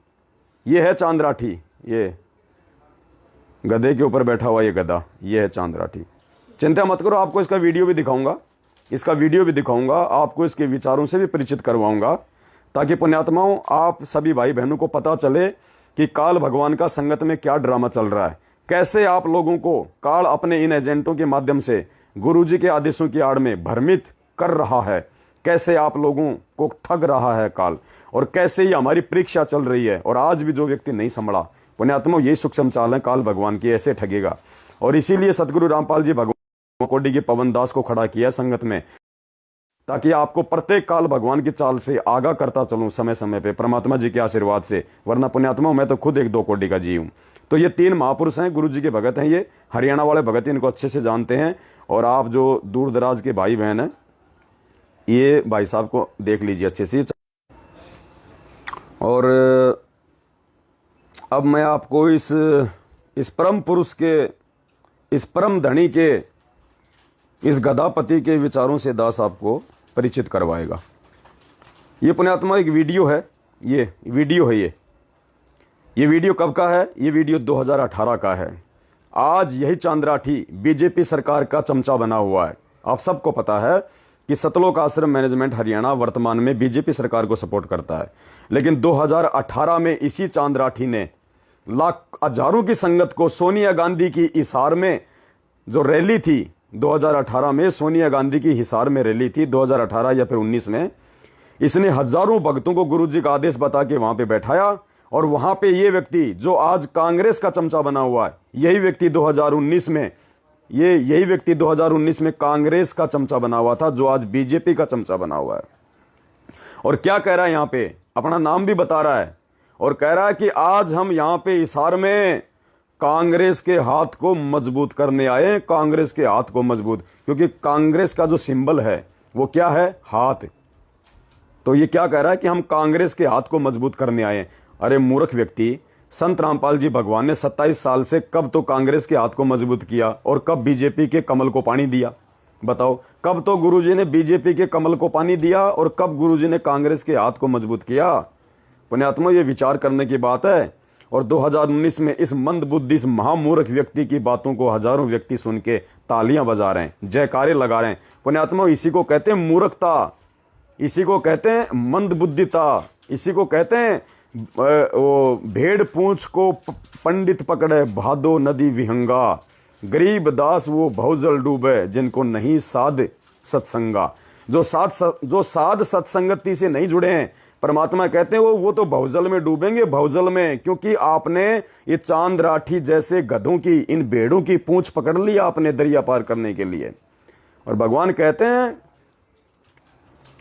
ये है चांद राठी, ये गधे के ऊपर बैठा हुआ ये गधा, ये है चांद राठी। चिंता मत करो, आपको इसका वीडियो भी दिखाऊंगा, आपको इसके विचारों से भी परिचित करवाऊंगा, ताकि पुण्यात्माओं आप सभी भाई बहनों को पता चले कि काल भगवान का संगत में क्या ड्रामा चल रहा है, कैसे आप लोगों को काल अपने इन एजेंटों के माध्यम से गुरुजी के आदेशों की आड़ में भ्रमित कर रहा है, कैसे आप लोगों को ठग रहा है काल, और कैसे ये हमारी परीक्षा चल रही है। और आज भी जो व्यक्ति नहीं संभला पुण्यात्मा, यही सूक्ष्म चाल है काल भगवान की, ऐसे ठगेगा। और इसीलिए सदगुरु रामपाल जी भगवान कोडी के पवन दास को खड़ा किया संगत में, ताकि आपको प्रत्येक काल भगवान की चाल से आगाह करता चलूं समय समय पे परमात्मा जी के आशीर्वाद से। वरना पुण्यात्मा मैं तो खुद एक 2 कोडी का जी हूं। तो ये 3 महापुरुष हैं, गुरु जी के भगत हैं, ये हरियाणा वाले भगत इनको अच्छे से जानते हैं। और आप जो दूर दराज के भाई बहन हैं, ये भाई साहब को देख लीजिए अच्छे से। और अब मैं आपको इस परम पुरुष के, इस परम धनी के, इस गदापति के विचारों से दास आपको परिचित करवाएगा। ये पुण्यात्मा एक वीडियो है, ये वीडियो है। ये वीडियो कब का है? ये वीडियो 2018 का है। आज यही चांद्राठी बीजेपी सरकार का चमचा बना हुआ है। आप सबको पता है कि सतलोक आश्रम मैनेजमेंट हरियाणा वर्तमान में बीजेपी सरकार को सपोर्ट करता है। लेकिन 2018 में इसी चांद्राठी ने हजारों की संगत को सोनिया गांधी की हिसार में जो रैली थी 2018 में, सोनिया गांधी की हिसार में रैली थी 2018 या फिर 19 में, इसने हजारों भक्तों को गुरुजी का आदेश बता के वहां पे बैठाया। और वहां पे ये व्यक्ति जो आज कांग्रेस का चमचा बना हुआ है, यही व्यक्ति 2019 में कांग्रेस का चमचा बना हुआ था, जो आज बीजेपी का चमचा बना हुआ है। और क्या कह रहा है यहां पे? अपना नाम भी बता रहा है और कह रहा है कि आज हम यहां पे हिसार में कांग्रेस के हाथ को मजबूत करने आए। कांग्रेस के हाथ को मजबूत, क्योंकि कांग्रेस का जो सिंबल है वो क्या है? हाथ। तो ये क्या कह रहा है कि हम कांग्रेस के हाथ को मजबूत करने आए। अरे मूर्ख व्यक्ति, संत रामपाल जी भगवान ने 27 साल से कब तो कांग्रेस के हाथ को मजबूत किया और कब बीजेपी के कमल को पानी दिया? बताओ, कब तो गुरुजी ने बीजेपी के कमल को पानी दिया और कब गुरुजी ने कांग्रेस के हाथ को मजबूत किया? पुण्यात्मा, ये विचार करने की बात है। और 2019 में इस मंदबुद्धि, इस महामूर्ख व्यक्ति की बातों को हजारों व्यक्ति सुन के तालियां बजा रहे हैं, जयकारे लगा रहे हैं। पुण्यात्मा, इसी को कहते हैं मूर्खता, इसी को कहते हैं मंदबुद्धिता, इसी को कहते हैं वो भेड़ पूंछ को पंडित पकड़े भादो नदी विहंगा, गरीब दास वो भवजल डूबे जिनको नहीं साध सत्संगा। जो साध सत्संगति से नहीं जुड़े हैं, परमात्मा कहते हैं वो तो भवजल में डूबेंगे, भवजल में। क्योंकि आपने ये चांद राठी जैसे गधों की, इन भेड़ों की पूंछ पकड़ ली आपने दरिया पार करने के लिए। और भगवान कहते हैं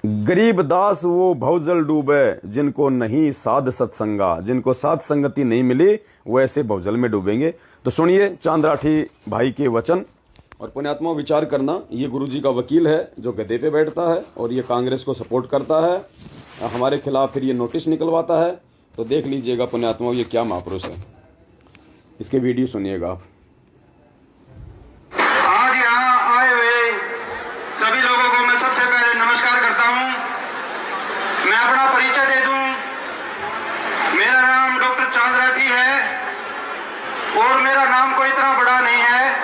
गरीब दास वो भवजल डूबे जिनको नहीं साध सत्संगा, जिनको साध संगति नहीं मिली वो ऐसे भवजल में डूबेंगे। तो सुनिए चांद्राठी भाई के वचन। और पुण्यात्मा, विचार करना, ये गुरुजी का वकील है जो गद्दे पे बैठता है और ये कांग्रेस को सपोर्ट करता है, हमारे खिलाफ फिर ये नोटिस निकलवाता है। तो देख लीजिएगा पुण्यात्मा, ये क्या महापुरुष है। इसके वीडियो सुनिएगा आप। आज यहाँ आए हुए सभी लोगों को मैं सबसे पहले नमस्कार करता हूँ। मैं अपना परिचय दे दूँ। मेरा नाम डॉक्टर चांद्राठी है और मेरा नाम कोई इतना बड़ा नहीं है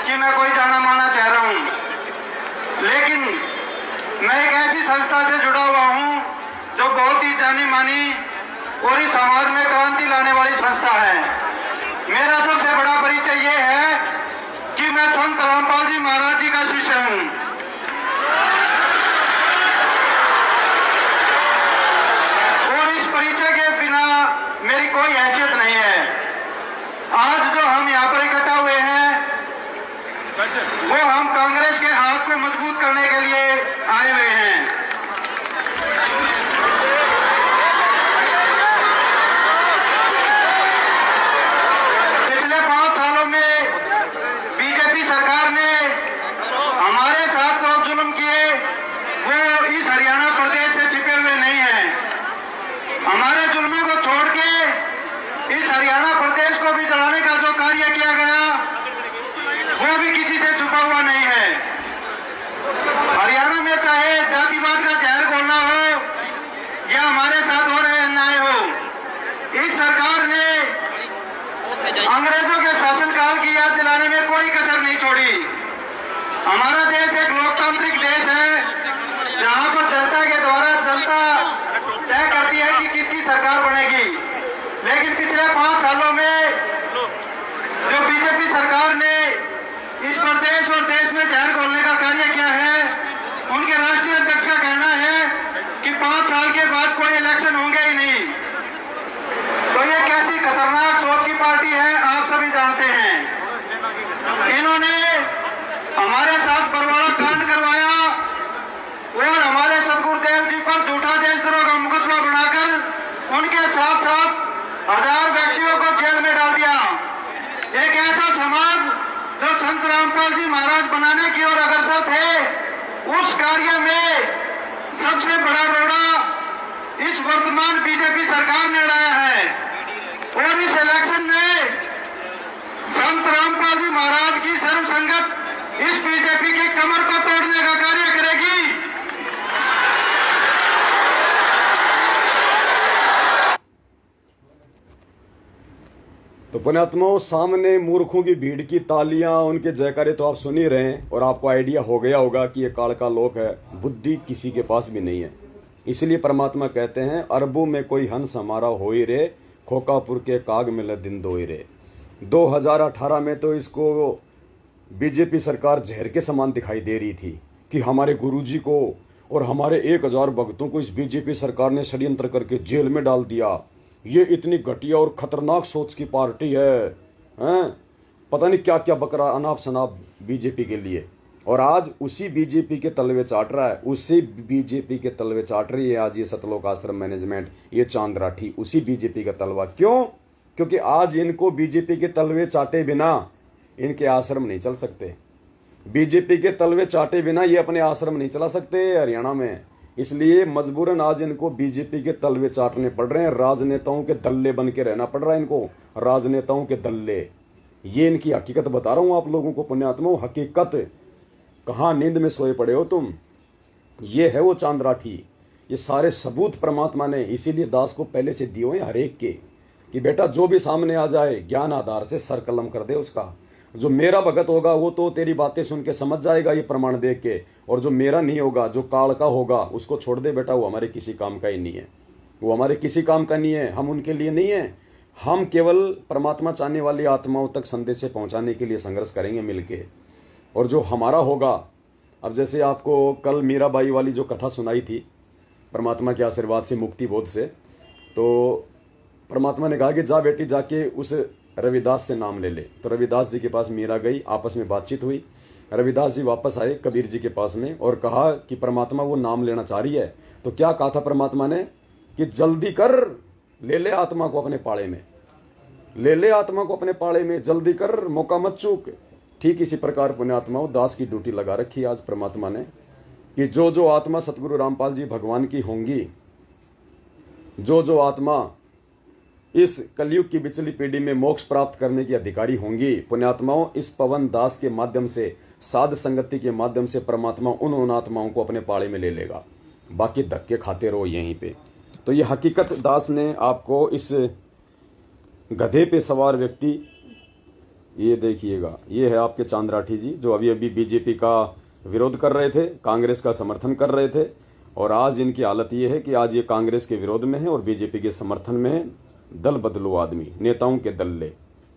कि मैं कोई जाना माना चाह रहा हूँ, लेकिन मैं एक ऐसी संस्था से जुड़ा हुआ हूँ जो बहुत ही जानी मानी और इस समाज में क्रांति लाने वाली संस्था है। मेरा सबसे बड़ा परिचय ये है कि मैं संत रामपाल जी महाराज जी का शिष्य हूँ। और इस परिचय के बिना मेरी कोई हैसियत नहीं है। आज जो हम यहाँ पर इकट्ठा हुए हैं वो हम कांग्रेस के हाथ को मजबूत करने के लिए आए हुए हैं। पिछले 5 सालों में बीजेपी सरकार ने हमारे साथ जो जुल्म किए वो इस हरियाणा प्रदेश से छिपे हुए नहीं हैं। हमारे जुल्मों को छोड़ के इस हरियाणा प्रदेश को भी जलाने का जो कार्य किया गया वो भी किसी से छुपा हुआ नहीं है। हरियाणा में चाहे जातिवाद का जहर घोलना हो या हमारे साथ हो रहे अन्याय हो, इस सरकार ने अंग्रेजों के शासनकाल की याद दिलाने में कोई कसर नहीं छोड़ी। हमारा देश एक लोकतांत्रिक देश है जहां पर जनता के द्वारा जनता तय करती है कि किसकी सरकार बनेगी। लेकिन पिछले 5 सालों में जो बीजेपी सरकार ने इस प्रदेश और देश में जहर घोलने का कार्य किया है, उनके राष्ट्रीय अध्यक्ष का कहना है कि 5 साल के बाद कोई इलेक्शन होंगे ही नहीं। तो ये कैसी खतरनाक सोच की पार्टी है आप सभी जानते हैं। इन्होंने हमारे संत रामपाल जी महाराज बनाने की ओर अग्रसर थे, उस कार्य में सबसे बड़ा रोड़ा इस वर्तमान बीजेपी सरकार ने उड़ाया है। और इस इलेक्शन में संत रामपाल जी महाराज की सर्व संगत इस बीजेपी की कमर को तोड़ने का कार्य करेगी। तो पुण्यात्माओं, सामने मूर्खों की भीड़ की तालियां, उनके जयकारे तो आप सुन ही रहे हैं और आपको आइडिया हो गया होगा कि ये काल का लोक है, बुद्धि किसी के पास भी नहीं है। इसलिए परमात्मा कहते हैं, अरबों में कोई हंस हमारा हो ही रे, खोकापुर के काग मिले दिन दो ही रे। 2018 में तो इसको बीजेपी सरकार जहर के समान दिखाई दे रही थी कि हमारे गुरुजी को और हमारे 1000 भक्तों को इस बीजेपी सरकार ने षड्यंत्र करके जेल में डाल दिया। ये इतनी घटिया और खतरनाक सोच की पार्टी है, हैं? पता नहीं क्या क्या बकरा अनाप शनाप बीजेपी के लिए। और आज उसी बीजेपी के तलवे चाट रहा है, उसी बीजेपी के तलवे चाट रही है आज ये सतलोक आश्रम मैनेजमेंट, ये चांद राठी, उसी बीजेपी का तलवा। क्यों? क्योंकि आज इनको बीजेपी के तलवे चाटे बिना इनके आश्रम नहीं चल सकते। बीजेपी के तलवे चाटे बिना ये अपने आश्रम नहीं चला सकते हरियाणा में। इसलिए मजबूरन आज इनको बीजेपी के तलवे चाटने पड़ रहे हैं, राजनेताओं के दल्ले बन के रहना पड़ रहा है इनको, राजनेताओं के दल्ले। ये इनकी हकीकत बता रहा हूं आप लोगों को पुण्यात्माओं, हकीकत। कहां नींद में सोए पड़े हो तुम? ये है वो चांद राठी। ये सारे सबूत परमात्मा ने इसीलिए दास को पहले से दिए हैं हर एक के, कि बेटा जो भी सामने आ जाए ज्ञान आधार से सर कलम कर दे उसका। जो मेरा भगत होगा वो तो तेरी बातें सुन के समझ जाएगा ये प्रमाण देख के, और जो मेरा नहीं होगा, जो काल का होगा, उसको छोड़ दे बेटा, वो हमारे किसी काम का ही नहीं है, वो हमारे किसी काम का नहीं है, हम उनके लिए नहीं है। हम केवल परमात्मा चाहने वाली आत्माओं तक संदेश पहुंचाने के लिए संघर्ष करेंगे मिलके। और जो हमारा होगा, अब जैसे आपको कल मीराबाई वाली जो कथा सुनाई थी परमात्मा के आशीर्वाद से, मुक्ति बोध से, तो परमात्मा ने कहा कि जा बेटी जाके उस रविदास से नाम ले ले। तो रविदास जी के पास मीरा गई, आपस में बातचीत हुई। रविदास जी वापस आए कबीर जी के पास में और कहा कि परमात्मा वो नाम लेना चाह रही है। तो क्या कहा था परमात्मा ने कि जल्दी कर, ले ले आत्मा को अपने पाड़े में, ले ले आत्मा को अपने पाड़े में, जल्दी कर, मौका मत चूक। ठीक इसी प्रकार पुण्यात्माओं दास की ड्यूटी लगा रखी आज परमात्मा ने कि जो जो आत्मा सतगुरु रामपाल जी भगवान की होंगी, जो जो आत्मा इस कलयुग की बिचली पीढ़ी में मोक्ष प्राप्त करने की अधिकारी होंगी, पुण्यात्माओं इस पवन दास के माध्यम से, साध संगति के माध्यम से परमात्मा उन आत्माओं को अपने पाड़े में ले लेगा। बाकी धक्के खाते रहो यहीं पे। तो ये हकीकत दास ने आपको, इस गधे पे सवार व्यक्ति, ये देखिएगा, ये है आपके चांद राठी जी जो अभी अभी बीजेपी का विरोध कर रहे थे, कांग्रेस का समर्थन कर रहे थे, और आज इनकी हालत ये है कि आज ये कांग्रेस के विरोध में है और बीजेपी के समर्थन में है। दल बदलो आदमी, नेताओं के दल्ले,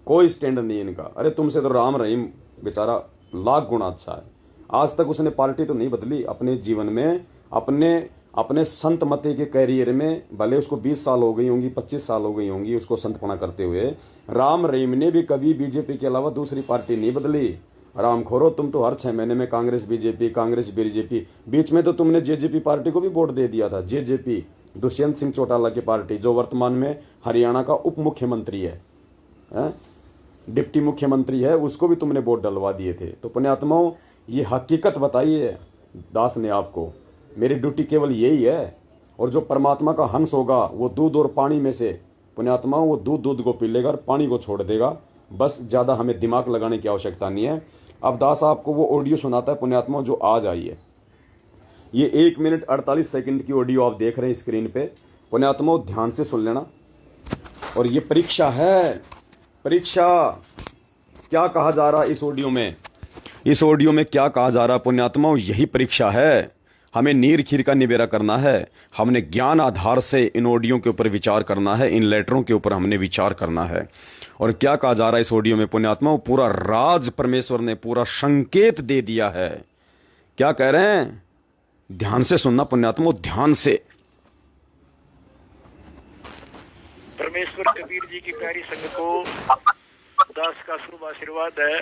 कोई स्टैंड नहीं इनका। अरे तुमसे तो राम रहीम बेचारा लाख गुना अच्छा है, आज तक उसने पार्टी तो नहीं बदली अपने जीवन में, अपने संत मते के कैरियर में, भले उसको 20 साल हो गई होंगी, 25 साल हो गई होंगी उसको संतपना करते हुए, राम रहीम ने भी कभी बीजेपी के अलावा दूसरी पार्टी नहीं बदली। राम खोरो, तुम तो हर 6 महीने में कांग्रेस बीजेपी, बीच में तो तुमने जेजेपी पार्टी को भी वोट दे दिया था। जेजेपी दुष्यंत सिंह चौटाला की पार्टी, जो वर्तमान में हरियाणा का उप मुख्यमंत्री है, डिप्टी मुख्यमंत्री है, उसको भी तुमने वोट डलवा दिए थे। तो पुण्यात्माओं ये हकीकत बताई है दास ने आपको, मेरी ड्यूटी केवल यही है। और जो परमात्मा का हंस होगा वो दूध और पानी में से, पुण्यात्माओं वो दूध को पी लेगा और पानी को छोड़ देगा। बस ज़्यादा हमें दिमाग लगाने की आवश्यकता नहीं है। अब दास आपको वो ऑडियो सुनाता है पुण्यात्माओं जो आज आई है। ये 1 मिनट 48 सेकंड की ऑडियो आप देख रहे हैं स्क्रीन पे। पुण्यात्माओं ध्यान से सुन लेना। और ये परीक्षा है, परीक्षा। क्या कहा जा रहा है इस ऑडियो में? इस ऑडियो में क्या कहा जा रहा है पुण्यात्माओं? यही परीक्षा है। हमें नीर खीर का निबेरा करना है। हमने ज्ञान आधार से इन ऑडियो के ऊपर विचार करना है, इन लेटरों के ऊपर हमने विचार करना है। और क्या कहा जा रहा है इस ऑडियो में पुण्यात्माओं? पूरा राज परमेश्वर ने पूरा संकेत दे दिया है। क्या कह रहे हैं? ध्यान से सुनना पुण्यात्माओं, ध्यान से। परमेश्वर कबीर जी की प्यारी संगत को दास का शुभ आशीर्वाद है।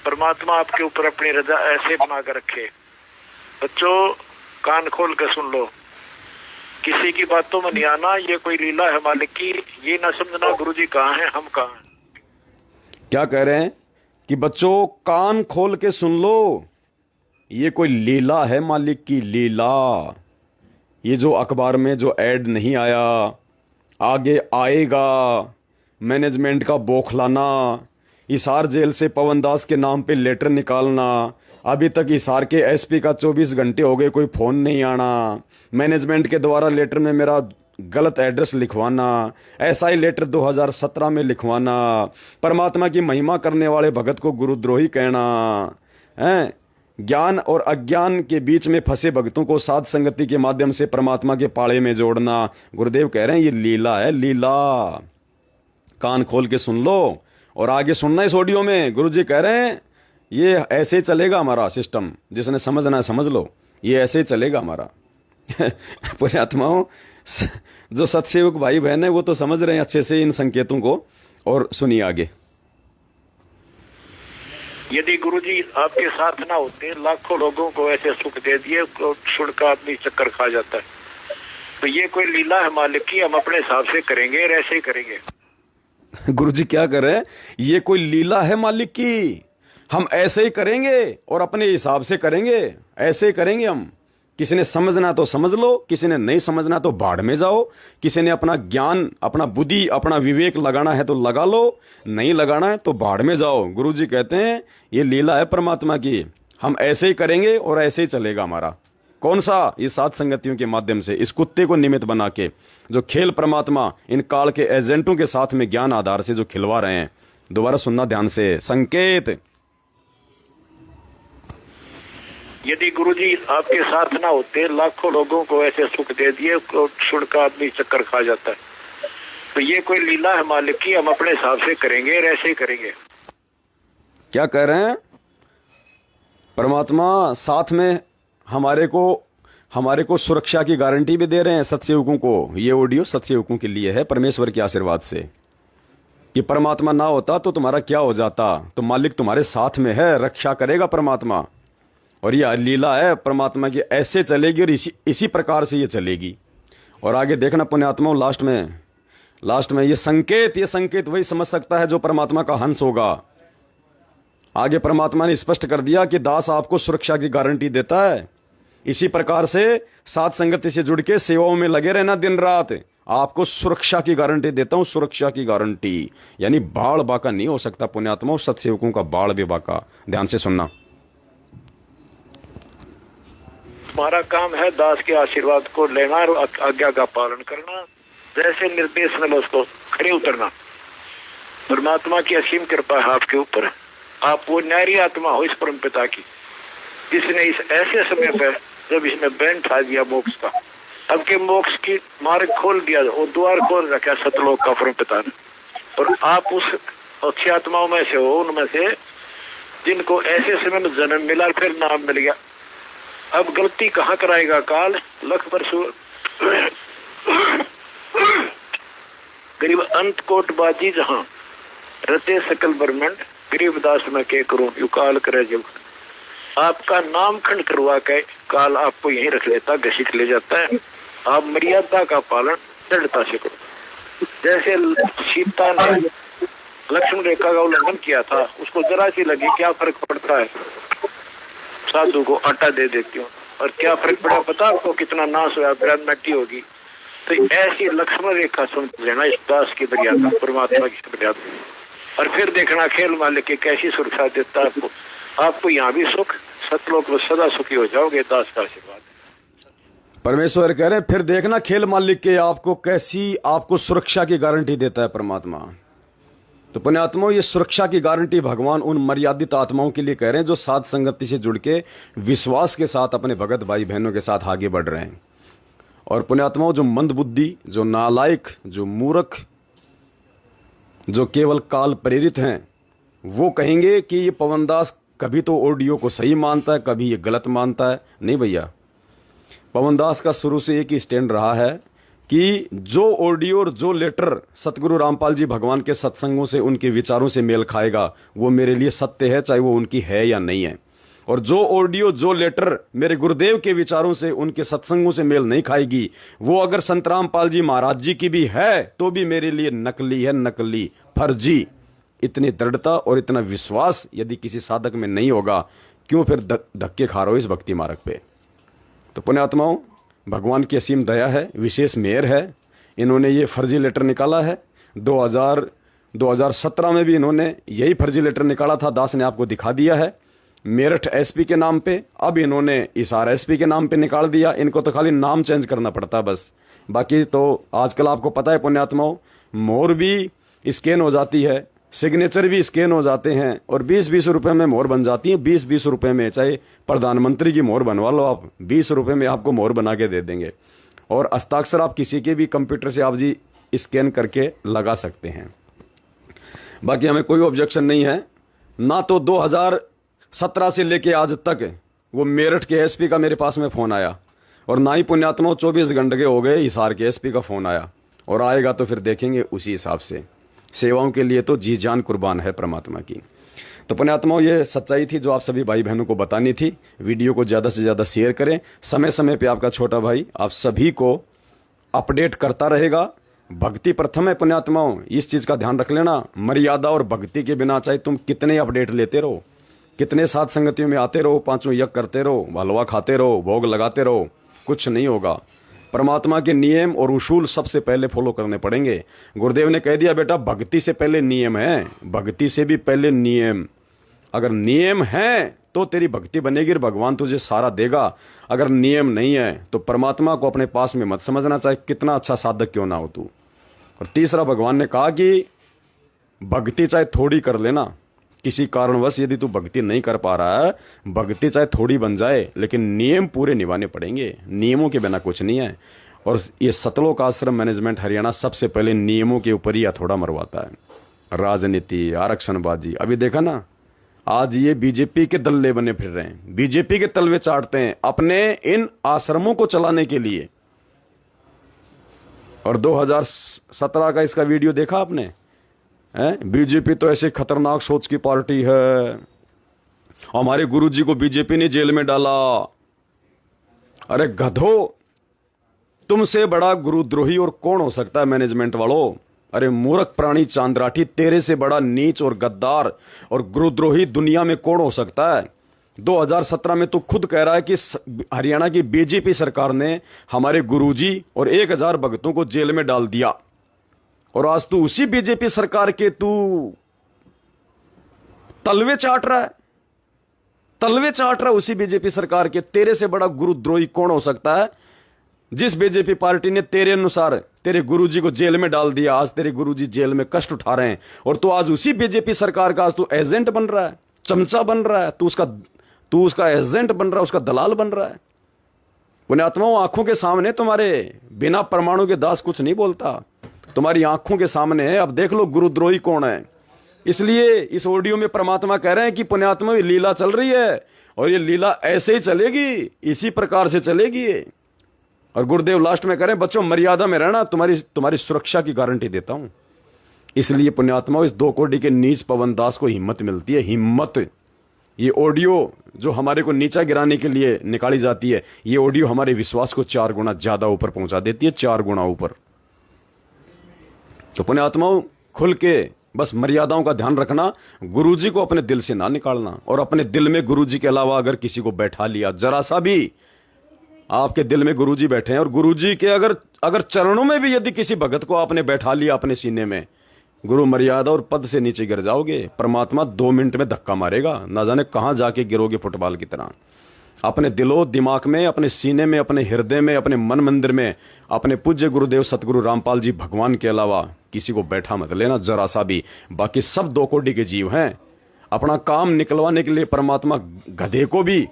परमात्मा आपके ऊपर अपनी रजा ऐसे बना कर रखे। बच्चों कान खोल कर सुन लो, किसी की बातों में नहीं आना। ये कोई लीला है मालिक की। ये ना समझना गुरुजी कहाँ हैं, हम कहाँ हैं। क्या कह रहे हैं कि बच्चों कान खोल के सुन लो, ये कोई लीला है मालिक की लीला। ये जो अखबार में जो ऐड नहीं आया, आगे आएगा, मैनेजमेंट का बौखलाना, हिसार जेल से पवन दास के नाम पे लेटर निकालना, अभी तक हिसार के एसपी का 24 घंटे हो गए कोई फोन नहीं आना, मैनेजमेंट के द्वारा लेटर में मेरा गलत एड्रेस लिखवाना, ऐसा ही लेटर 2017 में लिखवाना, परमात्मा की महिमा करने वाले भगत को गुरुद्रोही कहना है, ज्ञान और अज्ञान के बीच में फंसे भक्तों को साध संगति के माध्यम से परमात्मा के पाड़े में जोड़ना। गुरुदेव कह रहे हैं ये लीला है, लीला। कान खोल के सुन लो और आगे सुनना इस ऑडियो में। गुरुजी कह रहे हैं ये ऐसे ही चलेगा हमारा सिस्टम, जिसने समझना है समझ लो, ये ऐसे ही चलेगा हमारा। पुण्यात्माओं, जो सत्सेवक भाई बहन है वो तो समझ रहे हैं अच्छे से इन संकेतों को, और सुनिए आगे। यदि गुरुजी आपके साथ ना होते, लाखों लोगों को ऐसे सुख दे दिए, सुनकर आदमी चक्कर खा जाता है। तो ये कोई लीला है मालिक की, हम अपने हिसाब से करेंगे और ऐसे ही करेंगे। गुरुजी क्या कर रहे हैं? ये कोई लीला है मालिक की, हम ऐसे ही करेंगे और अपने हिसाब से करेंगे, ऐसे ही करेंगे हम। किसी ने समझना तो समझ लो, किसी ने नहीं समझना तो बाढ़ में जाओ, किसी ने अपना ज्ञान, अपना बुद्धि, अपना विवेक लगाना है तो लगा लो, नहीं लगाना है तो बाढ़ में जाओ। गुरुजी कहते हैं ये लीला है परमात्मा की, हम ऐसे ही करेंगे और ऐसे ही चलेगा हमारा। कौन सा? इस सात संगतियों के माध्यम से, इस कुत्ते को निमित्त बना के, जो खेल परमात्मा इन काल के एजेंटों के साथ में ज्ञान आधार से जो खिलवा रहे हैं। दोबारा सुनना ध्यान से संकेत। यदि गुरुजी आपके साथ ना होते, लाखों लोगों को ऐसे सुख दे दिए, सुनकर आदमी चक्कर खा जाता है। तो ये कोई लीला है मालिक की, हम अपने हिसाब से करेंगे और ऐसे ही करेंगे। क्या कह रहे हैं? परमात्मा साथ में हमारे को सुरक्षा की गारंटी भी दे रहे हैं सत्सेवकों को। ये ऑडियो सत्सेवकों के लिए है, परमेश्वर के आशीर्वाद से, कि परमात्मा ना होता तो तुम्हारा क्या हो जाता। तो मालिक तुम्हारे साथ में है, रक्षा करेगा परमात्मा। और ये लीला है परमात्मा की, ऐसे चलेगी और इसी प्रकार से ये चलेगी। और आगे देखना पुण्यात्माओं, लास्ट में ये संकेत वही समझ सकता है जो परमात्मा का हंस होगा। आगे परमात्मा ने स्पष्ट कर दिया कि दास आपको सुरक्षा की गारंटी देता है। इसी प्रकार से साथ संगति से जुड़ के सेवाओं में लगे रहना दिन रात, आपको सुरक्षा की गारंटी देता हूं, सुरक्षा की गारंटी। यानी बाढ़ बाका नहीं हो सकता पुण्यात्माओं, सत्सेवकों का बाढ़ भी बाका। ध्यान से सुनना। हमारा काम है दास के आशीर्वाद को लेना और आज्ञा का पालन करना, जैसे निर्देश मिले उसको खड़े उतरना। परमात्मा की असीम कृपा है आपके ऊपर। आप वो न्यारी आत्मा हो इस परम पिता की, जिसने इस ऐसे समय पर जब इसमें बैंड ठा दिया मोक्ष का, अब के मोक्ष की मार्ग खोल दिया, वो द्वार खोल रखा सतलोक का परम पिता ने। और आप उस अच्छी आत्माओं में से हो, उनमें से जिनको ऐसे समय में जन्म मिला, फिर नाम मिल गया। अब गलती कहाँ कराएगा काल? लख परसु गरीब अंत कोट बाजी जहां रते सकल ब्रह्मंड, गरीबदास में के करूं यू काल करे जब। आपका नाम खंड करवा के काल आपको यहीं रख लेता, घसीट ले जाता है। आप मर्यादा का पालन दृढ़ता से करो। जैसे सीता ने लक्ष्मण रेखा का उल्लंघन किया था, उसको जरा सी लगी, क्या फर्क पड़ता है, साधु को आटा दे देती हूँ, और क्या फर्क पड़ा पता आपको, कितना नाश हुआ, ब्रह्म मिट्टी होगी। तो ऐसी लक्ष्मण रेखा सुन लेना इस दास की मर्यादा, परमात्मा की मर्यादा। और फिर देखना खेल मालिक की कैसी सुरक्षा देता है आपको यहाँ भी सुख, सतलोक में सदा सुखी हो जाओगे, दास का आशीर्वाद। परमेश्वर कह रहे हैं फिर देखना खेल मालिक के आपको सुरक्षा की गारंटी देता है परमात्मा। तो पुण्यात्माओं, ये सुरक्षा की गारंटी भगवान उन मर्यादित आत्माओं के लिए कह रहे हैं जो साध संगति से जुड़ के विश्वास के साथ अपने भगत भाई बहनों के साथ आगे बढ़ रहे हैं। और पुण्यात्माओं, जो मंद बुद्धि, जो नालायक, जो मूर्ख, जो केवल काल प्रेरित हैं, वो कहेंगे कि ये पवनदास कभी तो ऑडियो को सही मानता है, कभी ये गलत मानता है। नहीं भैया, पवनदास का शुरू से एक ही स्टैंड रहा है कि जो ऑडियो और जो लेटर सतगुरु रामपाल जी भगवान के सत्संगों से, उनके विचारों से मेल खाएगा, वो मेरे लिए सत्य है, चाहे वो उनकी है या नहीं है। और जो ऑडियो, जो लेटर मेरे गुरुदेव के विचारों से, उनके सत्संगों से मेल नहीं खाएगी, वो अगर संत रामपाल जी महाराज जी की भी है तो भी मेरे लिए नकली है, नकली, फर्जी। इतनी दृढ़ता और इतना विश्वास यदि किसी साधक में नहीं होगा, क्यों फिर धक्के खा रहे हो इस भक्ति मार्ग पे। तो पुण्यात्माओं, भगवान की असीम दया है, विशेष मेहर है। इन्होंने ये फर्जी लेटर निकाला है। 2017 में भी इन्होंने यही फर्जी लेटर निकाला था, दास ने आपको दिखा दिया है, मेरठ एसपी के नाम पे। अब इन्होंने हिसार एसपी के नाम पे निकाल दिया। इनको तो खाली नाम चेंज करना पड़ता है बस। बाकी तो आजकल आपको पता है पुण्यात्माओं, मोहर भी स्कैन हो जाती है, सिग्नेचर भी स्कैन हो जाते हैं और 20-20 रुपए में मोहर बन जाती है। 20-20 रुपए में, चाहे प्रधानमंत्री की मोहर बनवा लो आप, 20 रुपए में आपको मोहर बना के दे देंगे। और हस्ताक्षर आप किसी के भी कंप्यूटर से आप जी स्कैन करके लगा सकते हैं। बाकी हमें कोई ऑब्जेक्शन नहीं है। ना तो 2017 से लेके आज तक वो मेरठ के एसपी का मेरे पास में फोन आया, और ना ही पुण्यात्माओं 24 घंटे के हो गए हिसार के एसपी का फोन आया, और आएगा तो फिर देखेंगे उसी हिसाब से। सेवाओं के लिए तो जी जान कुर्बान है परमात्मा की। तो पुण्यात्माओं, ये सच्चाई थी जो आप सभी भाई बहनों को बतानी थी। वीडियो को ज़्यादा से ज़्यादा शेयर करें। समय समय पे आपका छोटा भाई आप सभी को अपडेट करता रहेगा। भक्ति प्रथम है पुण्यात्माओं, इस चीज़ का ध्यान रख लेना। मर्यादा और भक्ति के बिना चाहे तुम कितने अपडेट लेते रहो, कितने साथ संगतियों में आते रहो, 5 यज्ञ करते रहो, हलवा खाते रहो, भोग लगाते रहो, कुछ नहीं होगा। परमात्मा के नियम और उसूल सबसे पहले फॉलो करने पड़ेंगे। गुरुदेव ने कह दिया बेटा, भक्ति से पहले नियम है, भक्ति से भी पहले नियम। अगर नियम है तो तेरी भक्ति बनेगी और भगवान तुझे सारा देगा। अगर नियम नहीं है तो परमात्मा को अपने पास में मत समझना, चाहे कितना अच्छा साधक क्यों ना हो तू। और तीसरा, भगवान ने कहा कि भक्ति चाहे थोड़ी कर लेना, किसी कारणवश यदि तू भक्ति नहीं कर पा रहा है, भक्ति चाहे थोड़ी बन जाए, लेकिन नियम पूरे निभाने पड़ेंगे। नियमों के बिना कुछ नहीं है। और ये सतलोक आश्रम मैनेजमेंट हरियाणा सबसे पहले नियमों के ऊपर ही हथौड़ा मरवाता है। राजनीति, आरक्षणबाजी, अभी देखा ना, आज ये बीजेपी के दल्ले बने फिर रहे हैं, बीजेपी के तलवे चाटते हैं अपने इन आश्रमों को चलाने के लिए। और 2017 का इसका वीडियो देखा आपने? बीजेपी तो ऐसे खतरनाक सोच की पार्टी है, हमारे गुरुजी को बीजेपी ने जेल में डाला। अरे गधो, तुमसे बड़ा गुरुद्रोही और कौन हो सकता है मैनेजमेंट वालों? अरे मूर्ख प्राणी चांद्राठी, तेरे से बड़ा नीच और गद्दार और गुरुद्रोही दुनिया में कौन हो सकता है? 2017 में तो खुद कह रहा है कि हरियाणा की बीजेपी सरकार ने हमारे गुरुजी और 1000 भक्तों को जेल में डाल दिया। और आज तू उसी बीजेपी सरकार के तू तलवे चाट रहा है, तलवे चाट रहा है उसी बीजेपी सरकार के। तेरे से बड़ा गुरुद्रोही कौन हो सकता है? जिस बीजेपी पार्टी ने तेरे अनुसार तेरे गुरुजी को जेल में डाल दिया, आज तेरे गुरुजी जेल में कष्ट उठा रहे हैं, और तू आज उसी बीजेपी सरकार का आज तू एजेंट बन रहा है, चमचा बन रहा है, तू उसका एजेंट बन रहा है, उसका दलाल बन रहा है। पुण्यात्माओं, आंखों के सामने तुम्हारे बिना परमाणु के दास कुछ नहीं बोलता, तुम्हारी आंखों के सामने है। अब देख लो गुरुद्रोही कौन है। इसलिए इस ऑडियो में परमात्मा कह रहे हैं कि पुण्यात्मा ये लीला चल रही है, और ये लीला ऐसे ही चलेगी, इसी प्रकार से चलेगी। और गुरुदेव लास्ट में कह रहे हैं, बच्चों मर्यादा में रहना, तुम्हारी सुरक्षा की गारंटी देता हूं। इसलिए पुण्यात्माओं, इस 2 कोटि के नीच पवन दास को हिम्मत मिलती है, हिम्मत। ये ऑडियो जो हमारे को नीचा गिराने के लिए निकाली जाती है, ये ऑडियो हमारे विश्वास को 4 गुना ज्यादा ऊपर पहुंचा देती है, 4 गुना ऊपर। तो पुण्यात्माओं, खुल के बस मर्यादाओं का ध्यान रखना, गुरुजी को अपने दिल से ना निकालना, और अपने दिल में गुरुजी के अलावा अगर किसी को बैठा लिया, जरा सा भी आपके दिल में गुरुजी बैठे हैं, और गुरुजी के अगर चरणों में भी यदि किसी भगत को आपने बैठा लिया अपने सीने में, गुरु मर्यादा और पद से नीचे गिर जाओगे। परमात्मा 2 मिनट में धक्का मारेगा, ना जाने कहां जाके गिरोगे फुटबॉल की तरह। अपने दिलो दिमाग में, अपने सीने में, अपने हृदय में, अपने मन मंदिर में अपने पूज्य गुरुदेव सतगुरु रामपाल जी भगवान के अलावा किसी को बैठा मत लेना जरा सा भी। बाकी सब 2 कोटि के जीव हैं। अपना काम निकलवाने के लिए परमात्मा गधे को भी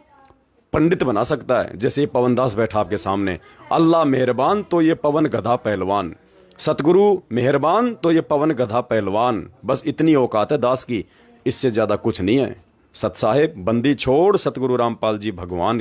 पंडित बना सकता है, जैसे ये पवनदास बैठा आपके सामने। अल्लाह मेहरबान तो ये पवन गधा पहलवान, सतगुरु मेहरबान तो ये पवन गधा पहलवान। बस इतनी औकात है दास की, इससे ज्यादा कुछ नहीं है। सत साहेब बंदी छोड़ सतगुरु रामपाल जी भगवान